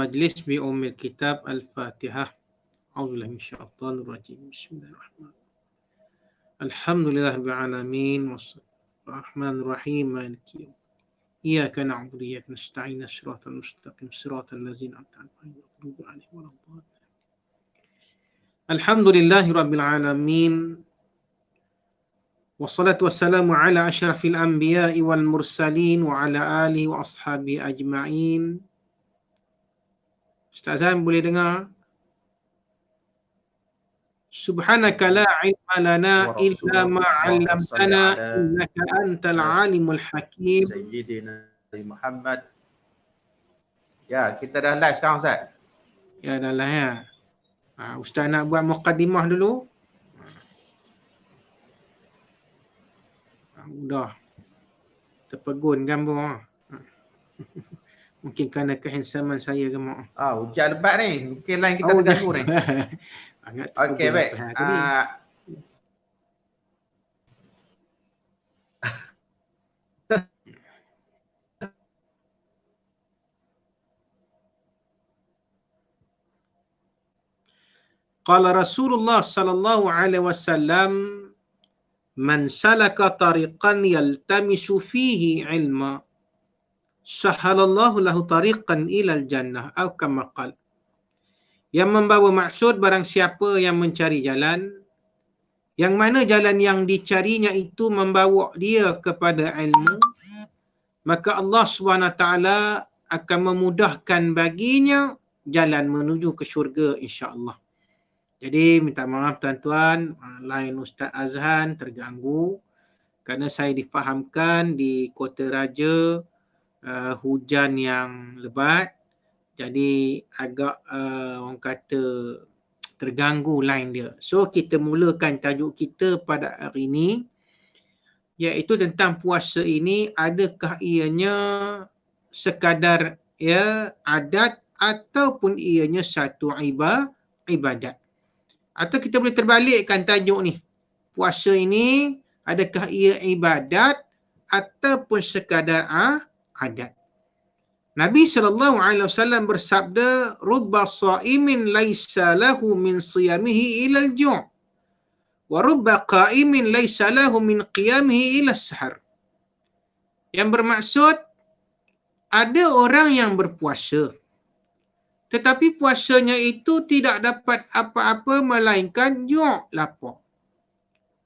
المجلس بأم الكتاب الفاتحة. أعوذ بالله من الشيطان الرجيم. بسم الله الرحمن الرحيم. الحمد لله رب العالمين الرحمن الرحيم مالك يوم إياك نعبد وإياك نستعين صراط المستقيم صراط الذين أنعمت عليهم غير المغضوب عليهم ولا الضالين. الحمد لله رب العالمين والصلاة والسلام على أشرف الأنبياء والمرسلين وعلى آله وأصحابه أجمعين. Ustaz Azam boleh dengar? Subhanaka la ilma lana illa ma 'allamtana innaka antal alimul hakim. Sayyidina Muhammad. Ya, kita dah live sekarang Ustaz. Ya, dah live ya. Ustaz nak buat muqaddimah dulu. Udah. Terpegun gambar. Mungkin kerana kehansaman saya ke mak. Hujan lebat ni. Mungkin line kita terganggu ni. Okey, baik. Qala Rasulullah sallallahu alaihi wasallam, man salaka tariqan yaltamisu fihi ilma sahalallahu lahu tariqan ilal jannah atau kama qala. Yang membawa maksud barang siapa yang mencari jalan, yang mana jalan yang dicarinya itu membawa dia kepada ilmu, maka Allah SWT akan memudahkan baginya jalan menuju ke syurga insya-Allah. Jadi minta maaf tuan-tuan, line Ustaz Azhan terganggu kerana saya difahamkan di Kota Raja hujan yang lebat. Jadi agak orang kata terganggu line dia. So kita mulakan tajuk kita pada hari ini, iaitu tentang puasa ini adakah ianya sekadar adat ataupun ianya satu ibadat. Atau kita boleh terbalikkan tajuk ni. Puasa ini adakah ia ibadat ataupun sekadar adat. Nabi SAW bersabda, rubba sa'imin laisa lahu min siyamihi ilal ju' wa rubba qa'imin laisa lahu min qiyamihi ilal sahar. Yang bermaksud, ada orang yang berpuasa, tetapi puasanya itu tidak dapat apa-apa melainkan ju', lapar.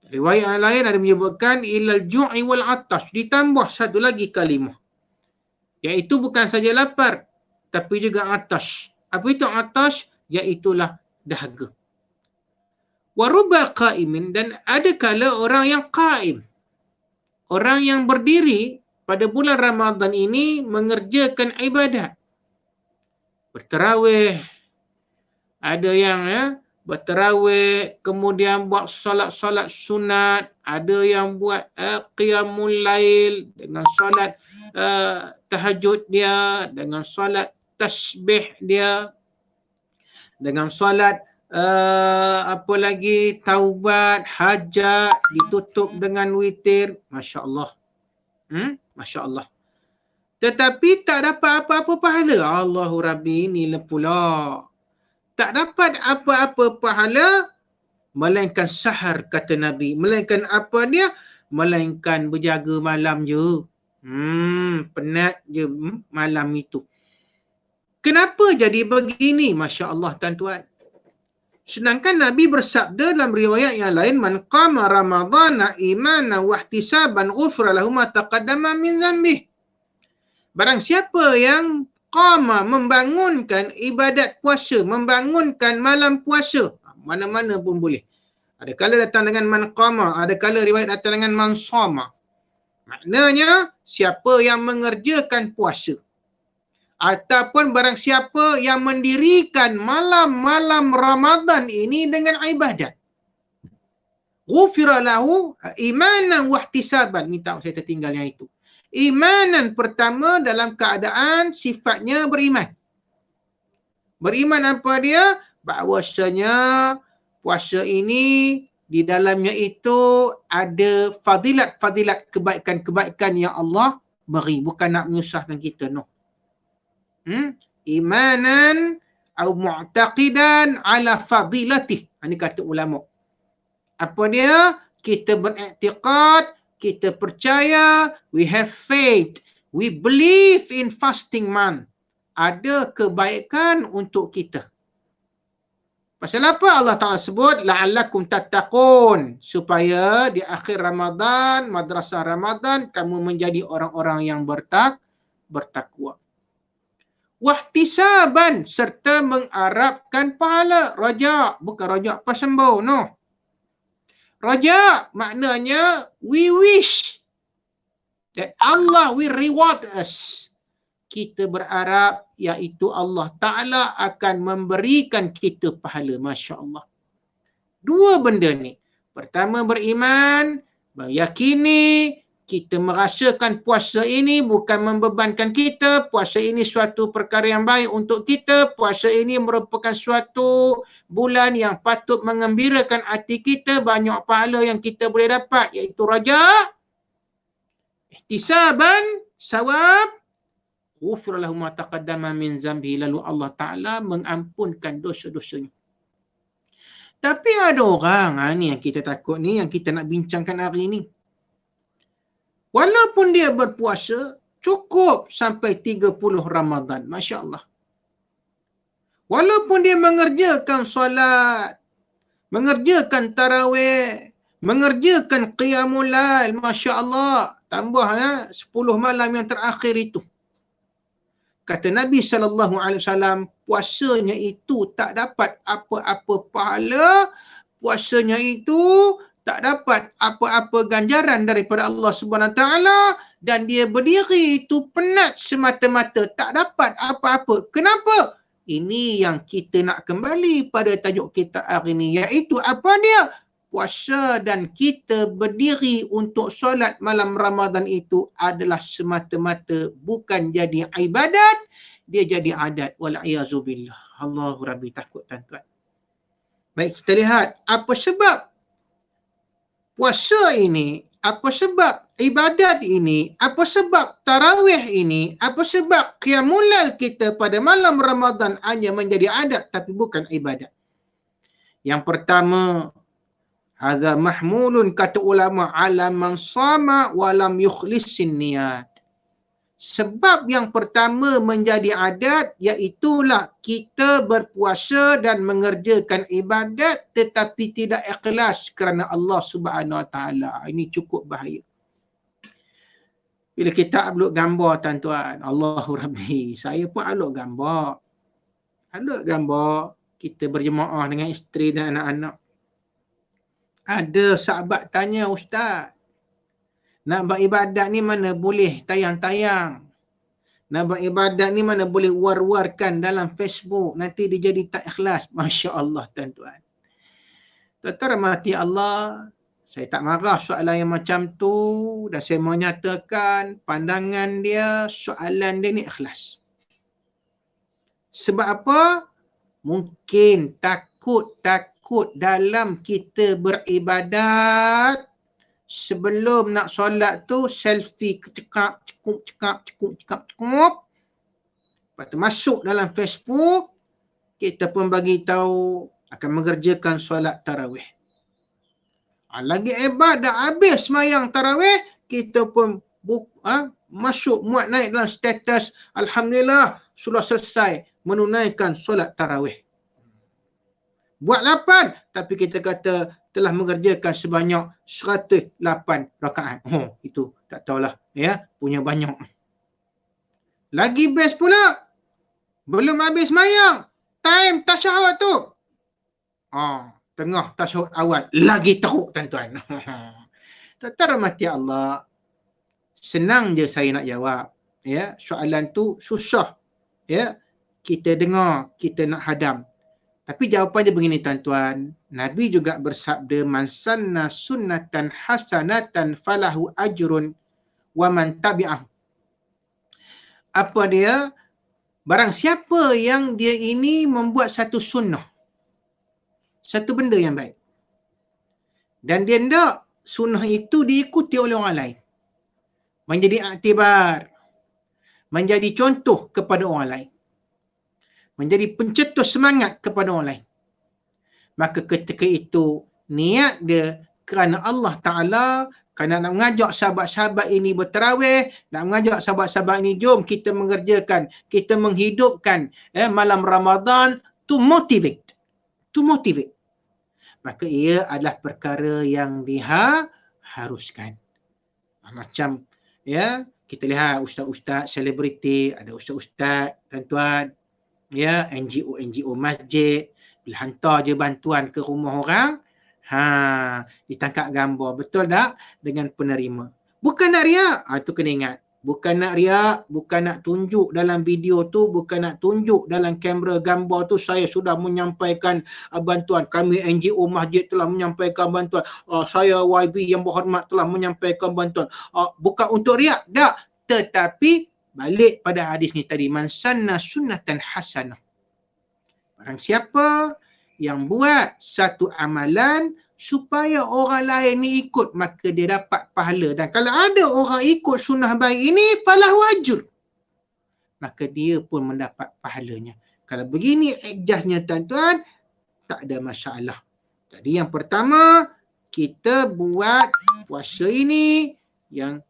Riwayat lain ada menyebutkan ilal ju'i wal atash, ditambah satu lagi kalimah, iaitu bukan saja lapar tapi juga atash. Apa itu atash? Iaitulah dahaga. Wa rubba qa'imin, dan ada kala orang yang qaim, orang yang berdiri pada bulan Ramadan ini mengerjakan ibadat. Bertarawih, ada yang bertarawih, kemudian buat solat-solat sunat, ada yang buat qiyamul lail dengan solat tahajud dia, dengan solat tasbih dia, dengan solat apa lagi, taubat, hajat, ditutup dengan witir. Masya Allah. Masya Allah. Tetapi tak dapat apa-apa pahala. Allahu Rabbi, inilah pula. Tak dapat apa-apa pahala melainkan sahar, kata Nabi. Melainkan apa dia? Melainkan berjaga malam je. Penat je malam itu. Kenapa jadi begini? Masya Allah tuan-tuan. Sedangkan Nabi bersabda dalam riwayat yang lain, man qama ramadhana imanan wa ihtisaban ghufra lahu ma taqaddama min dhanbih. Barang siapa yang qama, membangunkan ibadat puasa, membangunkan malam puasa, mana-mana pun boleh. Ada kala datang dengan man qama, ada kala riwayat datang dengan man shama. Maknanya siapa yang mengerjakan puasa ataupun barang siapa yang mendirikan malam-malam Ramadan ini dengan ibadat, ghufira lahu imanan wa ihtisaban. Minta saya tertinggal yang itu. Imanan pertama dalam keadaan sifatnya beriman. Beriman apa dia? Bahawasanya puasa ini di dalamnya itu ada fadilat-fadilat, kebaikan-kebaikan yang Allah beri. Bukan nak menyusahkan kita, no. imanan atau mu'taqidan ala fadilatih. Ini kata ulama. Apa dia? Kita beriktikad, kita percaya, we have faith, we believe in fasting month. Ada kebaikan untuk kita. Pasal apa Allah Ta'ala sebut? La'allakum tattaqun. Supaya di akhir Ramadan, madrasah Ramadan, kamu menjadi orang-orang yang bertakwa. Wahtisaban, serta mengharapkan pahala. Raja, bukan raja pasembo, no. Raja maknanya we wish that Allah will reward us. Kita berharap iaitu Allah Ta'ala akan memberikan kita pahala. Masya Allah. Dua benda ni. Pertama beriman, meyakini kita merasakan puasa ini bukan membebankan kita. Puasa ini suatu perkara yang baik untuk kita. Puasa ini merupakan suatu bulan yang patut mengembirakan hati kita. Banyak pahala yang kita boleh dapat, iaitu raja, ihtisaban, sawab, ghufira lahu ma taqaddama min zambi, lalu Allah Ta'ala mengampunkan dosa-dosanya. Tapi ada orang, ni yang kita takut ni, yang kita nak bincangkan hari ni. Walaupun dia berpuasa, cukup sampai 30 Ramadan. Masya Allah. Walaupun dia mengerjakan solat, mengerjakan tarawih, mengerjakan qiyamul lail, Masya Allah. Tambah 10 malam yang terakhir itu. Kata Nabi SAW, puasanya itu tak dapat apa-apa pahala, puasanya itu tak dapat apa-apa ganjaran daripada Allah Subhanahu Taala, dan dia berdiri itu penat semata-mata, tak dapat apa-apa. Kenapa? Ini yang kita nak kembali pada tajuk kita hari ini, iaitu apa dia? Puasa dan kita berdiri untuk solat malam Ramadan itu adalah semata-mata bukan jadi ibadat, dia jadi adat. Wal'iyazubillah. Allahu Rabbi, takut tuan-tuan. Baik, kita lihat apa sebab puasa ini, apa sebab ibadat ini, apa sebab tarawih ini, apa sebab qiyamul lail kita pada malam Ramadan hanya menjadi adat tapi bukan ibadat. Yang pertama, hadza mahmulun, kata ulama, ala man sama wa lam yukhlisin niyat. Sebab yang pertama menjadi adat iaitulah kita berpuasa dan mengerjakan ibadat tetapi tidak ikhlas kerana Allah Subhanahu Wa Taala. Ini cukup bahaya. Bila kita upload gambar tuan-tuan, Allahu Rabbi, saya pun upload gambar. Upload gambar kita berjemaah dengan isteri dan anak-anak. Ada sahabat tanya, Ustaz, nak buat ibadat ni mana boleh tayang-tayang? Nak buat ibadat ni mana boleh war-warkan dalam Facebook? Nanti dia jadi tak ikhlas. Masya Allah tuan-tuan. Tuan-tuan rahmati Allah, saya tak marah soalan yang macam tu, dan saya menyatakan pandangan dia, soalan dia ni ikhlas. Sebab apa? Mungkin takut dalam kita beribadat, sebelum nak solat tu selfie cekap. Lepas tu masuk dalam Facebook, kita pun bagi tahu akan mengerjakan solat tarawih. Lagi hebat, dah habis semayang tarawih, kita pun masuk muat naik dalam status, Alhamdulillah sudah selesai menunaikan solat tarawih. Buat 8, tapi kita kata telah mengerjakan sebanyak 108 rakaat. Itu tak tahulah, ya, punya banyak. Lagi best pula, belum habis mayang, time tasyahud tu. Tengah tasyahud awal, lagi teruk tuan-tuan. Tuan-tuan rahmati Allah, senang je saya nak jawab. Ya, soalan tu susah. Ya, kita dengar, kita nak hadam. Tapi jawapannya begini tuan-tuan, Nabi juga bersabda, man sanna sunnatan hasanatan falahu ajrun wa man tabi'ahu. Apa dia? Barang siapa yang dia ini membuat satu sunnah, satu benda yang baik, dan dia hendak sunnah itu diikuti oleh orang lain, menjadi iktibar, menjadi contoh kepada orang lain, menjadi pencetus semangat kepada orang lain. Maka ketika itu niat dia kerana Allah Ta'ala, kerana nak mengajak sahabat-sahabat ini bertarawih, nak mengajak sahabat-sahabat ini, jom kita mengerjakan, kita menghidupkan malam Ramadan to motivate. Maka ia adalah perkara yang diharuskan. Macam ya, kita lihat ustaz-ustaz selebriti, ada ustaz-ustaz tuan-tuan, ya, NGO masjid, bila hantar je bantuan ke rumah orang, ditangkap gambar, betul tak? Dengan penerima. Bukan nak riak, itu kena ingat. Bukan nak riak, bukan nak tunjuk dalam video tu, bukan nak tunjuk dalam kamera gambar tu, saya sudah menyampaikan bantuan, kami NGO masjid telah menyampaikan bantuan, saya YB yang berhormat telah menyampaikan bantuan. Bukan untuk riak, tak. Tetapi balik pada hadis ni tadi, man sanna sunnatan hasanah. Barang siapa yang buat satu amalan supaya orang lain ni ikut, maka dia dapat pahala. Dan kalau ada orang ikut sunnah baik ini, falahu ajr, maka dia pun mendapat pahalanya. Kalau begini ejahnya tuan-tuan, tak ada masalah. Jadi yang pertama, kita buat puasa ini. Yang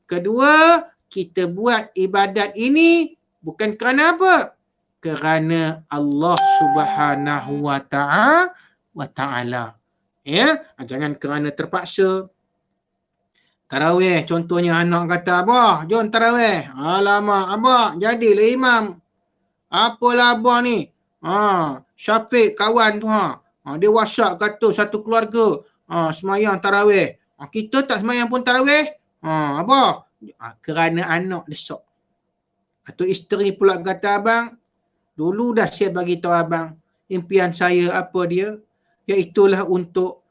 kedua, kita buat ibadat ini bukan kerana apa? Kerana Allah Subhanahu wa ta'ala. Ya, jangan kerana terpaksa. Tarawih contohnya, anak kata, abah jom tarawih. Alamak abah jadilah imam. Apalah abah ni? Syafiq kawan tu dia WhatsApp kata satu keluarga semayang tarawih. Kita tak semayang pun tarawih. Abah, kerana anak desak. Atau isteri pula kata, abang, dulu dah saya bagi tahu abang, impian saya apa dia? Iaitulah untuk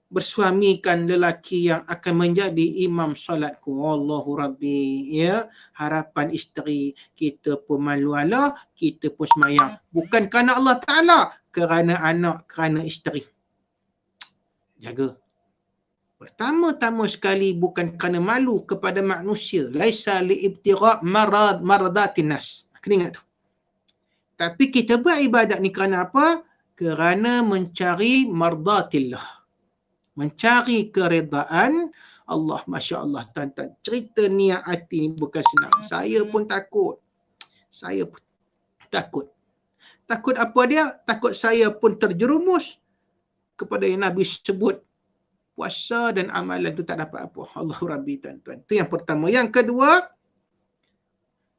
bersuamikan lelaki yang akan menjadi imam solatku. Allahu Rabbi. Ya, harapan isteri kita pun malu Allah, kita pun semayang. Bukan kerana Allah Ta'ala, kerana anak, kerana isteri. Jaga. Pertama-tama sekali bukan kerana malu kepada manusia. Laisa li'ibtira' maradatin nas. Kena ingat tu. Tapi kita buat ibadat ni kerana apa? Kerana mencari mardatillah. Mencari keredaan Allah. Masya Allah, tuan-tuan. Cerita niat hati ni bukan senang. Saya pun takut. Takut apa dia? Takut saya pun terjerumus kepada yang Nabi sebut. Puasa dan amalan tu tak dapat apa. Allahu Rabbi, tuan-tuan. Itu yang pertama. Yang kedua,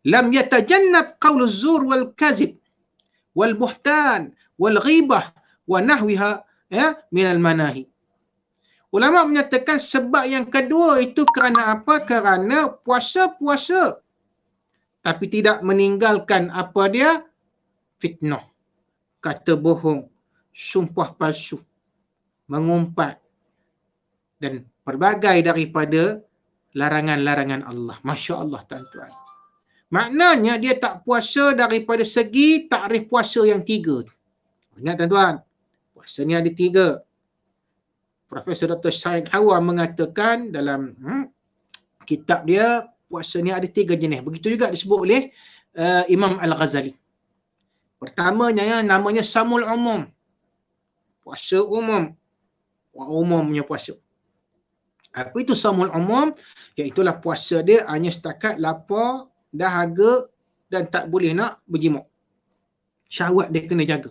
lam yatajannab qauluz zur wal kazib wal buhtan wal ghibah wa nahwiha minal manahi. Ulama menyatakan sebab yang kedua itu kerana apa? Kerana puasa, tapi tidak meninggalkan apa dia? Fitnah, kata bohong, sumpah palsu, mengumpat, dan pelbagai daripada larangan-larangan Allah. Masya Allah, tuan-tuan. Maknanya dia tak puasa daripada segi takrif puasa yang tiga tu. Ingat tuan-tuan, puasa ni ada tiga. Profesor Dr. Syed Hawa mengatakan dalam kitab dia, puasa ni ada tiga jenis. Begitu juga disebut oleh Imam Al-Ghazali. Pertamanya namanya samul umum. Puasa umum. Umumnya puasa. Apa itu samul umum? Iaitulah puasa dia hanya setakat lapar, dahaga dan tak boleh nak berjimuk. Syahwat dia kena jaga.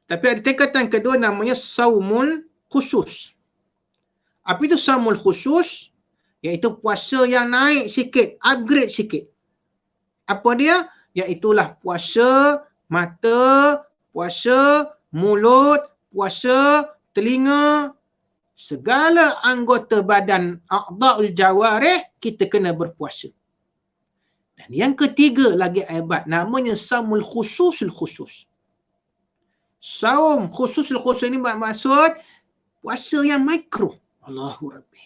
Tapi ada tingkatan kedua namanya saumul khusus. Apa itu saumul khusus? Iaitu puasa yang naik sikit, upgrade sikit. Apa dia? Iaitulah puasa mata, puasa mulut, puasa telinga, segala anggota badan a'dha'ul jawarih kita kena berpuasa. Dan yang ketiga lagi hebat, namanya saumul khususul khusus. Saum khususul khusus ini bermaksud puasa yang mikro. Allahu Rabbi.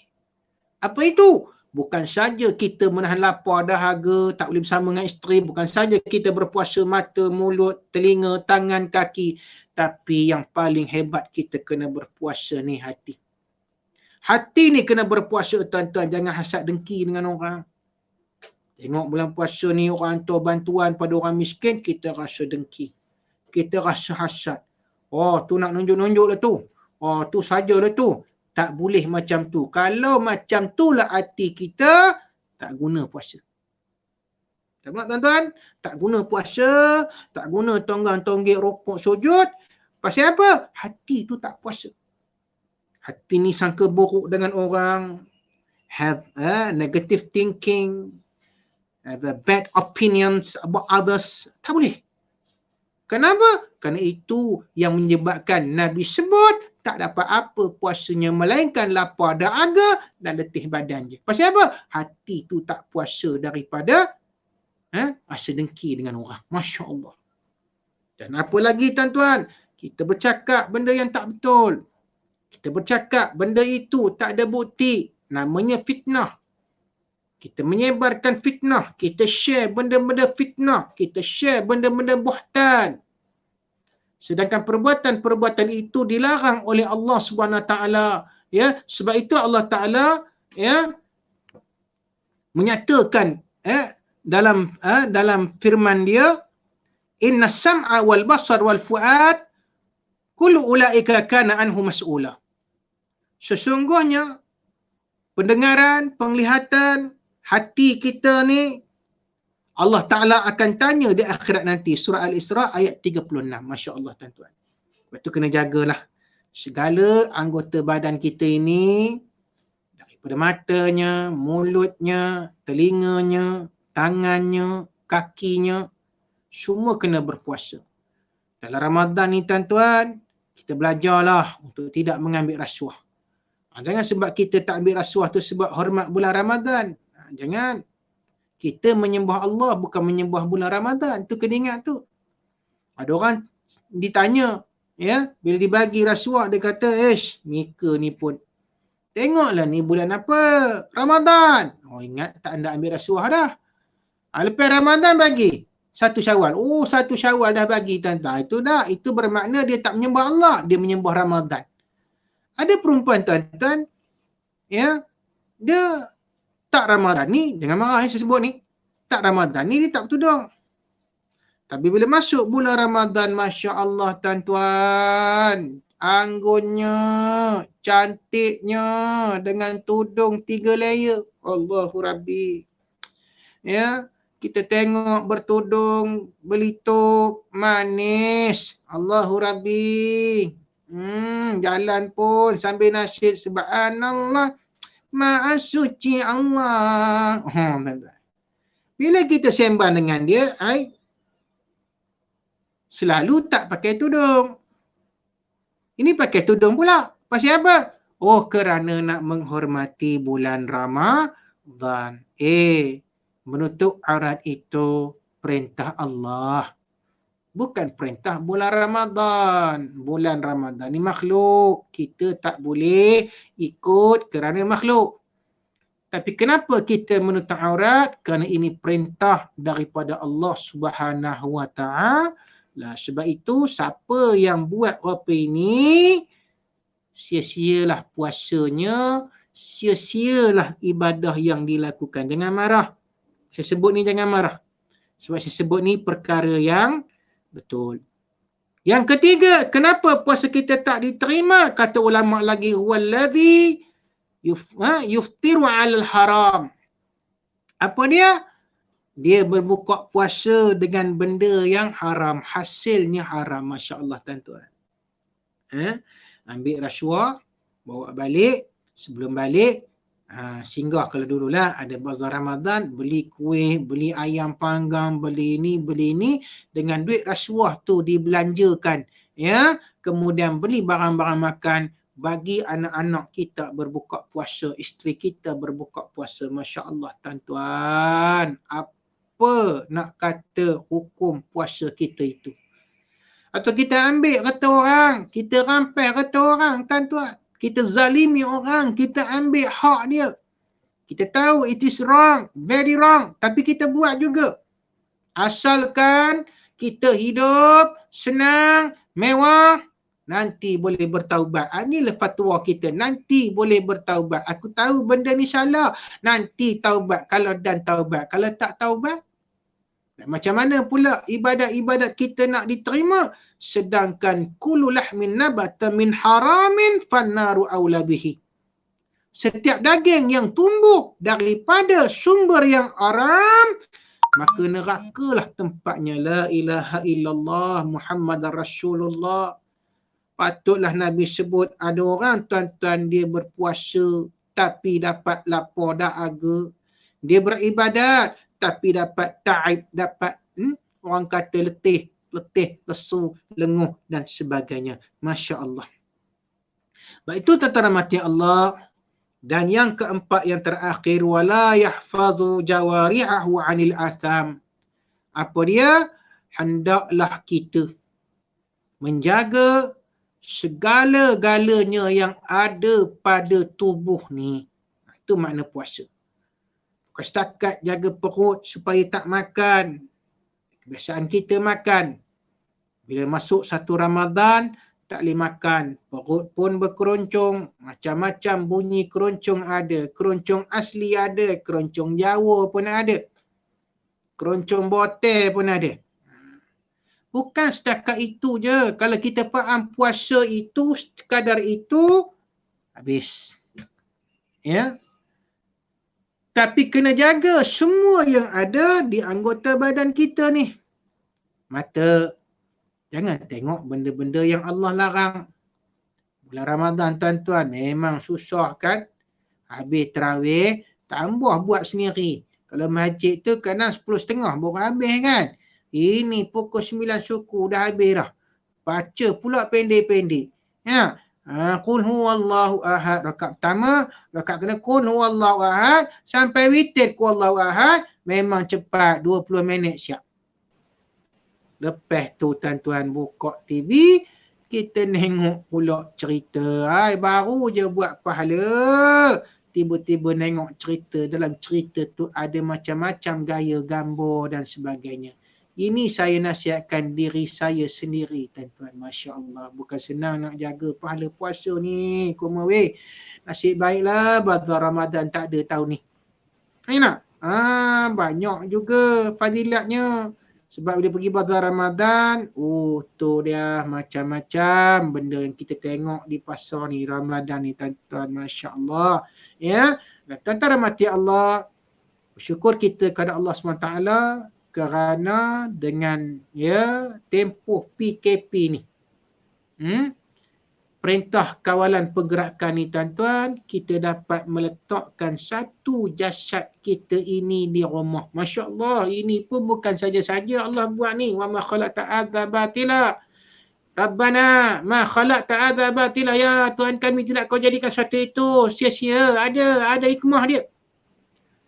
Apa itu? Bukan saja kita menahan lapar, dahaga, tak boleh bersama dengan isteri. Bukan saja kita berpuasa mata, mulut, telinga, tangan, kaki. Tapi yang paling hebat kita kena berpuasa ni hati. Hati ni kena berpuasa, tuan-tuan. Jangan hasad dengki dengan orang. Tengok bulan puasa ni orang hantar bantuan pada orang miskin, kita rasa dengki. Kita rasa hasad. Oh, tu nak nunjuk-nunjuk lah tu. Oh, tu sajalah tu. Tak boleh macam tu. Kalau macam tu lah hati kita, tak guna puasa. Tengok tuan-tuan, tak guna puasa, tak guna tonggang-tonggek rokok sujud. Pasal apa? Hati tu tak puasa. Hati ni sangka buruk dengan orang, have negative thinking, have a bad opinions about others. Tak boleh. Kenapa? Kerana itu yang menyebabkan Nabi sebut tak dapat apa puasanya melainkan lapar dahaga dan letih badan je. Pasal apa? Hati tu tak puasa daripada rasa dengki dengan orang. Masya Allah. Dan apa lagi tuan-tuan? Kita bercakap benda yang tak betul. Kita bercakap benda itu tak ada bukti. Namanya fitnah. Kita menyebarkan fitnah. Kita share benda-benda fitnah. Kita share benda-benda buhtan. Sedangkan perbuatan-perbuatan itu dilarang oleh Allah SWT. Ya, sebab itu Allah Taala menyatakan dalam firman dia, inna sam'a wal basar wal fuad kullu ulaika kana anhu mas'ula. Sesungguhnya pendengaran, penglihatan, hati kita ni Allah Ta'ala akan tanya di akhirat nanti. Surah Al-Isra ayat 36. Masya Allah tuan-tuan. Sebab tu kena jagalah segala anggota badan kita ini, daripada matanya, mulutnya, telinganya, tangannya, kakinya, semua kena berpuasa. Dalam Ramadan ni tuan-tuan, kita belajarlah untuk tidak mengambil rasuah. Jangan sebab kita tak ambil rasuah tu sebab hormat bulan Ramadan. Jangan. Kita menyembah Allah bukan menyembah bulan Ramadan. Tu kena ingat tu. Ada orang ditanya, ya, bila dibagi rasuah dia kata, Mika ni pun. Tengoklah ni bulan apa? Ramadan. Oh, ingat tak anda ambil rasuah dah. Lepas Ramadan bagi 1 Syawal. Oh, 1 Syawal dah bagi tuan-tuan. Itu dah. Itu bermakna dia tak menyembah Allah, dia menyembah Ramadan. Ada perempuan tuan-tuan, ya, dia tak Ramadan ni, jangan marah saya sebut ni. Tak Ramadan ni dia tak bertudung. Tapi bila masuk bulan Ramadan, Masya Allah tuan-tuan, anggunnya, cantiknya, dengan tudung 3 layer. Allahu Rabbi. Ya, kita tengok bertudung, belitup, manis. Allahu Rabbi. Jalan pun sambil nasyid subhanallah, Maha suci Allah. Bila kita sembang dengan dia, selalu tak pakai tudung. Ini pakai tudung pula. Pasal apa? Oh, kerana nak menghormati bulan Ramadan. Menutup aurat itu perintah Allah. Bukan perintah bulan Ramadan. Bulan Ramadan ni makhluk. Kita tak boleh ikut kerana makhluk. Tapi kenapa kita menutup aurat? Kerana ini perintah daripada Allah Subhanahu Wa Ta'ala. Sebab itu siapa yang buat apa ini, sia-sialah puasanya, sia-sialah ibadah yang dilakukan. Jangan marah. Saya sebut ni jangan marah. Sebab saya sebut ni perkara yang betul. Yang ketiga, kenapa puasa kita tak diterima? Kata ulama lagi, huwallazi yuftiru 'alal haram. Apa dia? Dia berbuka puasa dengan benda yang haram, hasilnya haram. Masya Allah tuan-tuan. Ambil rasuah, bawa balik, sebelum balik, singgah kalau dululah ada bazar Ramadan, beli kuih, beli ayam panggang, beli ini, dengan duit rasuah tu dibelanjakan, ya, kemudian beli barang-barang makan, bagi anak-anak kita berbuka puasa, isteri kita berbuka puasa. Masya Allah tuan-tuan, apa nak kata hukum puasa kita itu? Atau kita ambil kata orang, kita rampai kata orang tuan-tuan, kita zalimi orang, kita ambil hak dia. Kita tahu it is wrong, very wrong, tapi kita buat juga. Asalkan kita hidup senang, mewah, nanti boleh bertaubat. Inilah fatwa kita, nanti boleh bertaubat. Aku tahu benda ni salah, nanti taubat. Kalau dan taubat, kalau tak taubat, macam mana pula ibadat-ibadat kita nak diterima? Sedangkan kullu lahmin nabata min haramin fannaru aula bihi. Setiap daging yang tumbuh daripada sumber yang haram, maka nerakalah tempatnya. La ilaha illallah Muhammadar Rasulullah. Patutlah Nabi sebut ada orang tuan-tuan dia berpuasa tapi dapat lapar dahaga. Dia beribadat tapi dapat ta'ib, dapat orang kata letih, lesu, lenguh dan sebagainya. Masya Allah. Baik, itu tentara mati Allah. Dan yang keempat, yang terakhir, wala yahfazu jawari'ahu 'anil atham. Apa dia? Hendaklah kita menjaga segala-galanya yang ada pada tubuh ni. Itu makna puasa. Bukan setakat jaga perut supaya tak makan. Kebiasaan kita makan. Bila masuk satu Ramadan, tak boleh makan. Perut pun berkeroncong. Macam-macam bunyi keroncong ada. Keroncong asli ada. Keroncong Jawa pun ada. Keroncong botel pun ada. Bukan setakat itu je. Kalau kita faham puasa itu, sekadar itu, habis. Ya. Tapi kena jaga semua yang ada di anggota badan kita ni. Mata, jangan tengok benda-benda yang Allah larang. Bulan Ramadan tuan-tuan memang susah kan. Habis tarawih, tambah buat sendiri. Kalau masjid tu kadang 10.30 baru habis kan. Ini pukul 9 suku dah habis dah. Baca pula pendek-pendek. Ya. Qul huwallahu ahad rakaat pertama, rakaat kedua qul huwallahu ahad sampai witir qul huwallahu ahad, memang cepat 20 minit siap. Lepas tu tuan-tuan buka TV, kita tengok pula cerita. Baru je buat pahala. Tiba-tiba tengok cerita. Dalam cerita tu ada macam-macam gaya gambar dan sebagainya. Ini saya nasihatkan diri saya sendiri, tuan-tuan. Masya Allah. Bukan senang nak jaga pahala puasa ni. Kumaweh. Nasib baiklah bazar Ramadan tak ada tahun ni. Enak? Banyak juga fadilatnya. Sebab bila pergi bazar Ramadan, tu dia macam-macam benda yang kita tengok di pasar ni Ramadan ni, tuan-tuan. Masya Allah. Ya. Dan tuan-tuan rahmati Allah, bersyukur kita kepada Allah SWT kerana dengan tempoh PKP ni, perintah kawalan pergerakan ni tuan-tuan, kita dapat meletakkan satu jasad kita ini di rumah. Masya Allah, ini pun bukan saja-saja Allah buat ni. Wa ma khalaqta hadza batila. Rabbana ma khalaqta hadza batila. Ya Tuhan kami, tidak kau jadikan sesuatu itu sia-sia. Ada hikmah dia.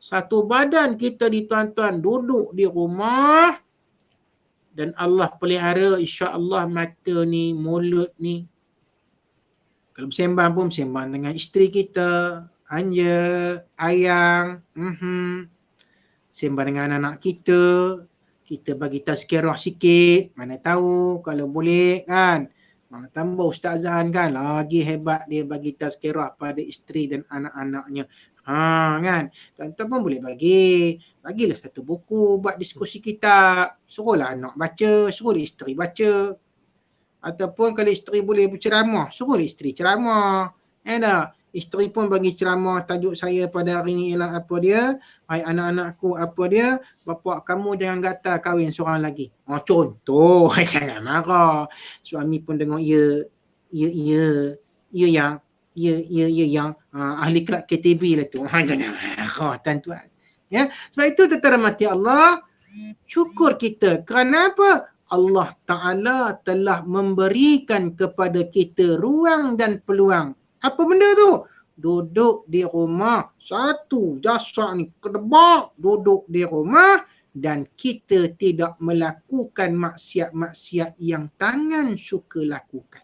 Satu badan kita ni tuan-tuan duduk di rumah dan Allah pelihara insya-Allah mata ni, mulut ni. Kalau bersembang pun bersembang dengan isteri kita, anja, ayang, sembang dengan anak-anak kita, kita bagi tazkirah sikit, mana tahu kalau boleh kan. Tambah Ustaz Azhan kan, lagi hebat dia bagi tazkirah pada isteri dan anak-anaknya. Kan, tuan-tuan pun boleh bagilah satu buku buat diskusi kitab, suruhlah anak baca, suruhlah isteri baca, ataupun kalau isteri boleh berceramah, suruhlah isteri ceramah. Isteri pun bagi ceramah, tajuk saya pada hari ini ialah apa dia? Hai anak-anakku, apa dia? Bapak kamu jangan gatal kahwin seorang lagi. Contoh, jangan marah. Suami pun dengar yang ahli kelab KTV lah tu. Tuan-tuan. Ya, sebab itu tuan-tuan rahmati Allah, syukur kita. Kerana apa? Allah Ta'ala telah memberikan kepada kita ruang dan peluang. Apa benda tu? Duduk di rumah. Satu jasad ni kedebak duduk di rumah dan kita tidak melakukan maksiat-maksiat yang tangan suka lakukan.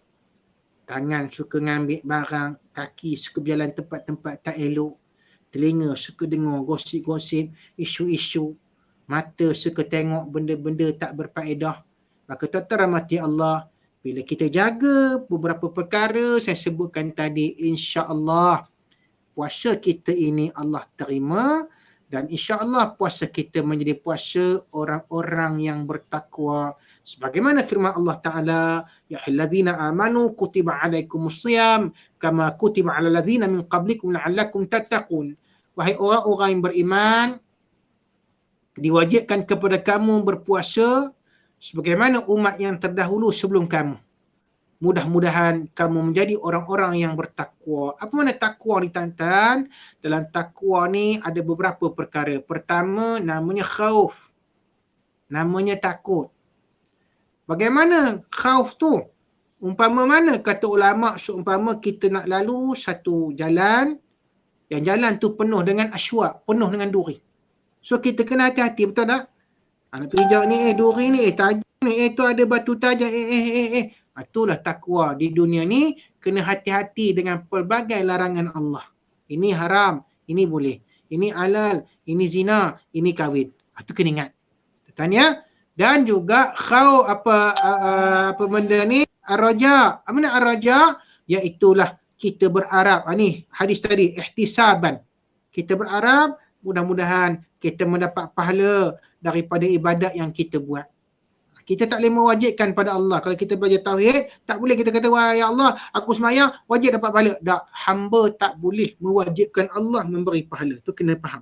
Tangan suka ngambil barang, kaki suka berjalan tempat-tempat tak elok, telinga suka dengar gosip-gosip, isu-isu, mata suka tengok benda-benda tak berfaedah. Maka tuan-tuan rahmati Allah, Bila kita jaga beberapa perkara saya sebutkan tadi, insya-Allah puasa kita ini Allah terima, dan insya-Allah puasa kita menjadi puasa orang-orang yang bertakwa. Sebagaimana firman Allah Ta'ala, ya ayyuhallazina amanu kutiba alaikumusiyam kama kutiba alal ladzina min qablikum la'allakum tattaqun. Wahai orang-orang yang beriman, diwajibkan kepada kamu berpuasa sebagaimana umat yang terdahulu sebelum kamu. Mudah-mudahan kamu menjadi orang-orang yang bertakwa. Apa makna takwa ni tuan-tuan? Dalam takwa ni ada beberapa perkara. Pertama, namanya khauf. Namanya takut. Bagaimana khauf tu? Umpama mana kata ulama, seumpama kita nak lalu satu jalan, yang jalan tu penuh dengan asywaq, penuh dengan duri. So kita kena hati-hati, betul tak? Nak pergi ni, duri ni, tajam ni, tu ada batu tajam, itulah takwa di dunia ni, kena hati-hati dengan pelbagai larangan Allah. Ini haram, ini boleh. Ini halal, ini zina, ini kahwin. Itu kena ingat. Tanya. Dan juga apa benda ni? Ar-raja. Apa nak ar-raja? Iaitulah kita berharap. Ni hadis tadi, ihtisaban. Kita berharap mudah-mudahan kita mendapat pahala daripada ibadat yang kita buat. Kita tak boleh mewajibkan pada Allah. Kalau kita belajar tauhid, tak boleh kita kata, wah ya Allah, aku semayang, wajib dapat pahala. Tak, hamba tak boleh mewajibkan Allah memberi pahala. Itu kena faham.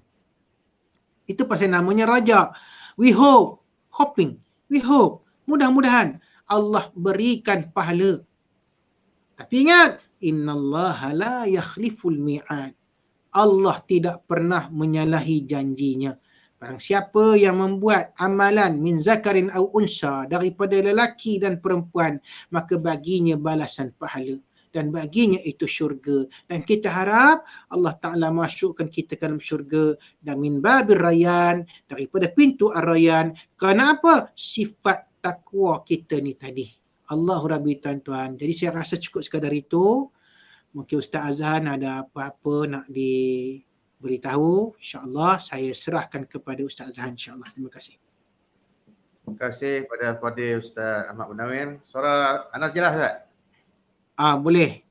Itu pasal namanya raja. We hope, hoping, we hope, mudah-mudahan Allah berikan pahala. Tapi ingat, innallaha la yakhliful mi'ad. Allah tidak pernah menyalahi janjinya. Barang siapa yang membuat amalan min zakarin au unsa, daripada lelaki dan perempuan, maka baginya balasan pahala dan baginya itu syurga. Dan kita harap Allah Ta'ala masukkan kita ke dalam syurga, dan min babir rayyan, daripada pintu ar-rayyan. Kerana apa? Sifat takwa kita ni tadi. Allahu Rabbi tuan-tuan. Jadi saya rasa cukup sekadar itu. Mungkin Ustaz Azhan ada apa-apa nak diberitahu. InsyaAllah saya serahkan kepada Ustaz Azhan, insyaAllah. Terima kasih. Terima kasih kepada Ustaz Ahmad Munawir. Suara Anas jelas tak? Boleh.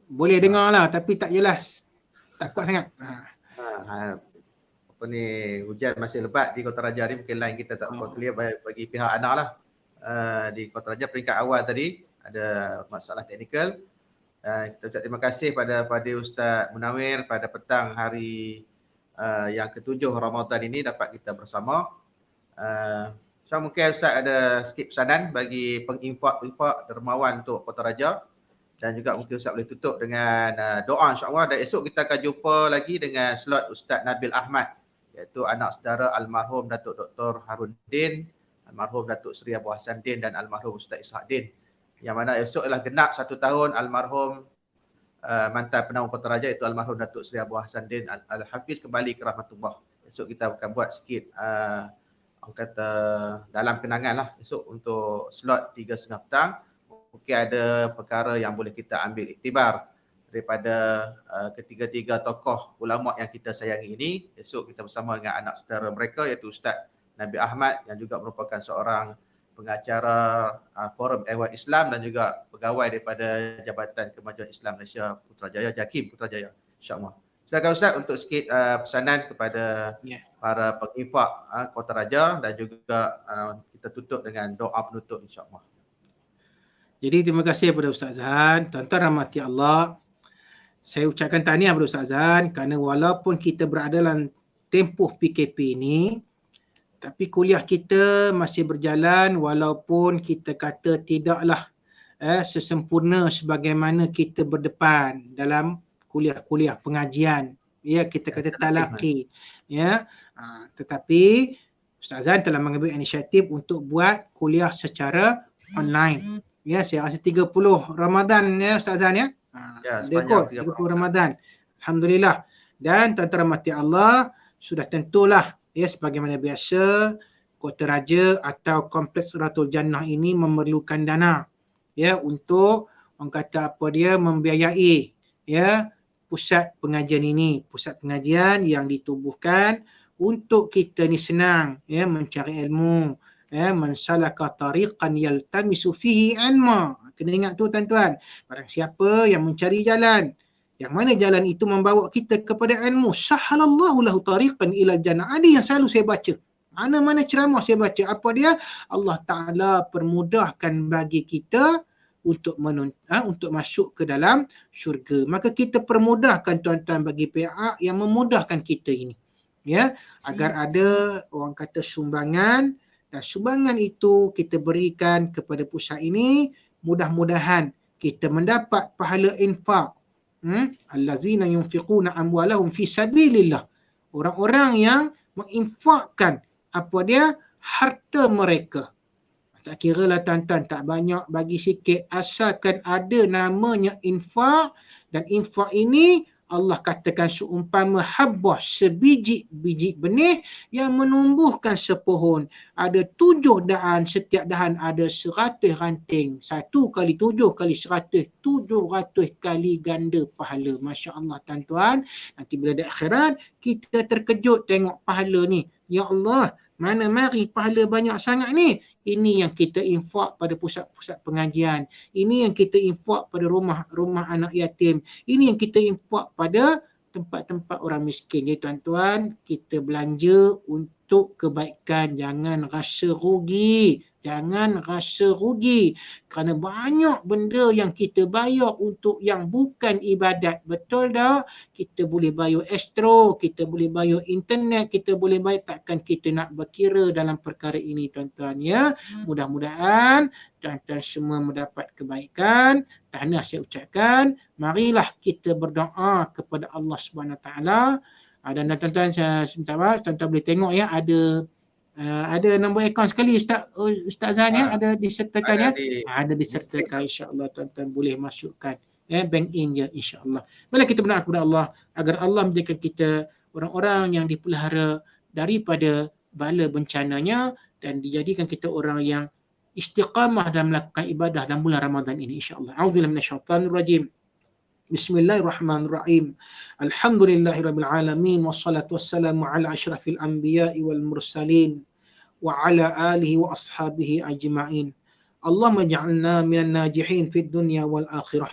Boleh dengar lah, tapi tak jelas. Tak kuat sangat. Apa ni, hujan masih lebat di Kota Raja ni, mungkin line kita tak clear bagi pihak anak lah. Di Kota Raja peringkat awal tadi ada masalah teknikal. Kita ucap terima kasih pada Ustaz Munawir pada petang hari yang ke-7 Ramadan ini dapat kita bersama. So mungkin Ustaz ada sikit pesanan bagi penginfak dermawan untuk Kota Raja, dan juga mungkin Ustaz boleh tutup dengan doa insya-Allah. Dan esok kita akan jumpa lagi dengan slot Ustaz Nabil Ahmad, iaitu anak saudara almarhum Datuk Dr. Harun Din, almarhum Datuk Seri Abu Hassan Din dan almarhum Ustaz Ishak Din. Yang mana esok adalah genap 1 tahun almarhum mantan penama Kota Raja, iaitu almarhum Datuk Seri Abu Hassan Din Al-Hafiz kembali ke rahmatullah. Esok kita akan buat sikit orang kata dalam kenangan lah esok untuk slot 3.30 petang. Mungkin ada perkara yang boleh kita ambil iktibar daripada ketiga-tiga tokoh ulama yang kita sayangi ini. Esok kita bersama dengan anak saudara mereka, iaitu Ustaz Nabil Ahmad yang juga merupakan seorang pengacara Forum Ehwal Islam dan juga pegawai daripada Jabatan Kemajuan Islam Malaysia Putrajaya, JAKIM Putrajaya, insya-Allah. Silakan Ustaz untuk sikit pesanan kepada para penginfak Kota Raja, dan juga kita tutup dengan doa penutup insya-Allah. Jadi terima kasih kepada Ustaz Azhan. Tuan-tuan rahmati Allah, saya ucapkan tahniah kepada Ustaz Azhan kerana walaupun kita berada dalam tempoh PKP ini, tapi kuliah kita masih berjalan walaupun kita kata tidaklah sesempurna sebagaimana kita berdepan dalam kuliah-kuliah pengajian. Ya, kita kata talaqi. Ya, tetapi Ustaz Azhan telah mengambil inisiatif untuk buat kuliah secara online. Ya, saya rasa 30 Ramadan ya Ustaz Azhan ya. Dekor 30 Ramadan. Alhamdulillah. Dan tuan-tuan rahmati Allah, sudah tentulah ya sebagaimana biasa Kota Raja atau Kompleks Ratul Jannah ini memerlukan dana ya untuk orang kata apa dia membiayai ya pusat pengajian ini, pusat pengajian yang ditubuhkan untuk kita ni senang mencari ilmu, man salaka tariqan yaltamisu fihi ilma. Kena ingat tu tuan-tuan. Barang siapa yang mencari jalan, yang mana jalan itu membawa kita kepada ilmu, sahhalallahu lahu tariqan ilal jannah. Ada yang selalu saya baca. Mana-mana ceramah saya baca. Apa dia? Allah Ta'ala permudahkan bagi kita untuk untuk masuk ke dalam syurga. Maka kita permudahkan tuan-tuan bagi pihak yang memudahkan kita ini. Ya, agar ada orang kata sumbangan, dan sumbangan itu kita berikan kepada pusat ini, mudah-mudahan kita mendapat pahala infak. Allazina yunfiquna amwalahum fi sabilillah. Orang-orang yang menginfakkan apa dia? Harta mereka. Tak kira lah tuan-tuan, tak banyak bagi sikit, asalkan ada namanya infak, dan infak ini Allah katakan seumpama habbah, sebiji-biji benih yang menumbuhkan sepohon. Ada 7 dahan, setiap dahan ada 100 ranting. 1 kali 7 kali 100, 700 kali ganda pahala. Masya Allah tuan-tuan. Nanti bila di akhirat, kita terkejut tengok pahala ni. Ya Allah, mana mari pahala banyak sangat ni. Ini yang kita infak pada pusat-pusat pengajian. Ini yang kita infak pada rumah anak yatim. Ini yang kita infak pada tempat-tempat orang miskin. Jadi tuan-tuan, kita belanja untuk kebaikan. Jangan rasa rugi. Jangan rasa rugi. Kerana banyak benda yang kita bayar untuk yang bukan ibadat. Betul tak? Kita boleh bayar astro, kita boleh bayar internet, kita boleh bayar. Takkan kita nak berkira dalam perkara ini tuan-tuan ya. Mudah-mudahan tuan-tuan semua mendapat kebaikan. Tahniah saya ucapkan. Marilah kita berdoa kepada Allah Subhanahu Wa Taala. Dan tuan-tuan saya sebentar, tuan-tuan boleh tengok ya, ada nombor akaun sekali Ustaz Zan ya, ada disertakan ya. Ada disertakan, insya-Allah tuan-tuan boleh masukkan ya, bank in je insya-Allah. Mari kita berdoa kepada Allah agar Allah menjadikan kita orang-orang yang dipelihara daripada bala bencananya, dan dijadikan kita orang yang istiqamah dalam melakukan ibadah dalam bulan Ramadan ini insya-Allah. A'udzubillahi minasyaitanir rajim. Bismillahirrahmanirrahim. Alhamdulillahirabbil alamin, wassalatu wassalamu ala asyrafil anbiya'i wal mursalin wa ala alihi wa ashabihi ajma'in. Allahumma ja'alna minan najihin fid dunya wal akhirah.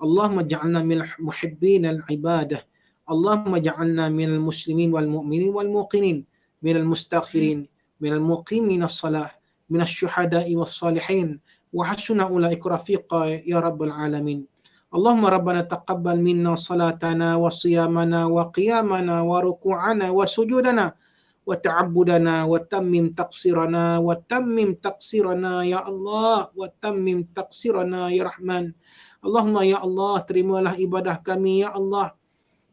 Allahumma ja'alna minal muhibbin al ibadah. Allahumma ja'alna minal muslimin wal mu'minin wal muqinin, minal mustaghfirin, minal muqimin as-salah, minasy syuhada'i was salihin, wa hasuna ulaika rafiqa ya rabbal alamin. Allahumma rabbana taqabbal minna salatana wa siyamana wa qiyamana wa ruku'ana wa sujudana wa ta'abbudana wa tammim taqsirana ya Allah, wa tammim taqsirana ya Rahman. Allahumma ya Allah, terimalah ibadah kami ya Allah,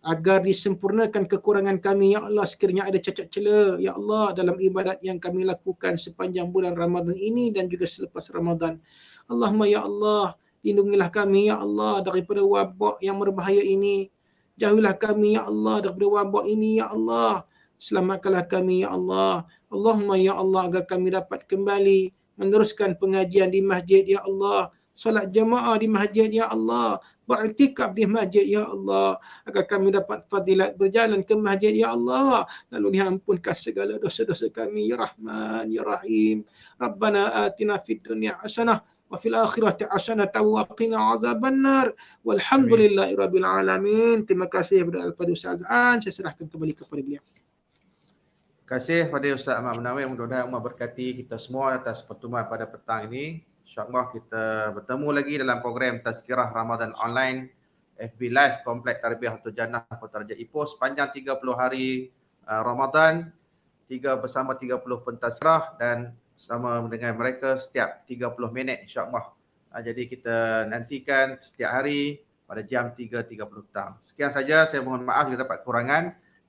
agar disempurnakan kekurangan kami ya Allah. Sekiranya ada cacat cela ya Allah dalam ibadat yang kami lakukan sepanjang bulan Ramadan ini dan juga selepas Ramadan. Allahumma ya Allah, lindungilah kami ya Allah daripada wabak yang berbahaya ini. Jauhilah kami ya Allah daripada wabak ini ya Allah. Selamatkanlah kami ya Allah. Allahumma ya Allah, agar kami dapat kembali meneruskan pengajian di masjid ya Allah, solat jamaah di masjid ya Allah, beriktikaf di masjid ya Allah, agar kami dapat fadilat berjalan ke masjid ya Allah. Lalu ampunkan segala dosa-dosa kami ya Rahman ya Rahim. Rabbana atina fid dunya hasanah wa fil akhirati hasanah wa qina azabannar. Walhamdulillahirabbil alamin. Terima kasih kepada Al-Fadhil Ustaz An. Saya serahkan kembali kepada beliau. Terima kasih kepada Ustaz Ahmad Munawir. Mudah-mudahan Allah berkati kita semua atas pertemuan pada petang ini. InsyaAllah kita bertemu lagi dalam program Tazkirah Ramadan Online FB Live Kompleks Tarbiyah Al Jannah Kota Raja Ipoh sepanjang 30 hari Ramadan, bersama 30 pentazkirah dan sama dengan mereka setiap 30 minit insyaAllah. Jadi kita nantikan setiap hari pada jam 3.30 petang. Sekian saja, saya mohon maaf jika dapat kekurangan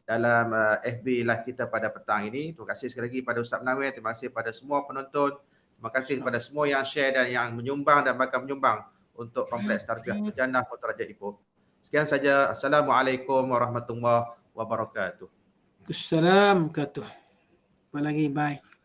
dalam FB Live kita pada petang ini. Terima kasih sekali lagi pada Ustaz Munawir, terima kasih pada semua penonton. Terima kasih kepada semua yang share dan yang menyumbang dan bakal menyumbang untuk Kompleks Tarbiyah Al Jannah Kota Raja Ipoh. Sekian saja. Assalamualaikum warahmatullahi wabarakatuh. Assalamualaikum warahmatullahi wabarakatuh. Lagi bye.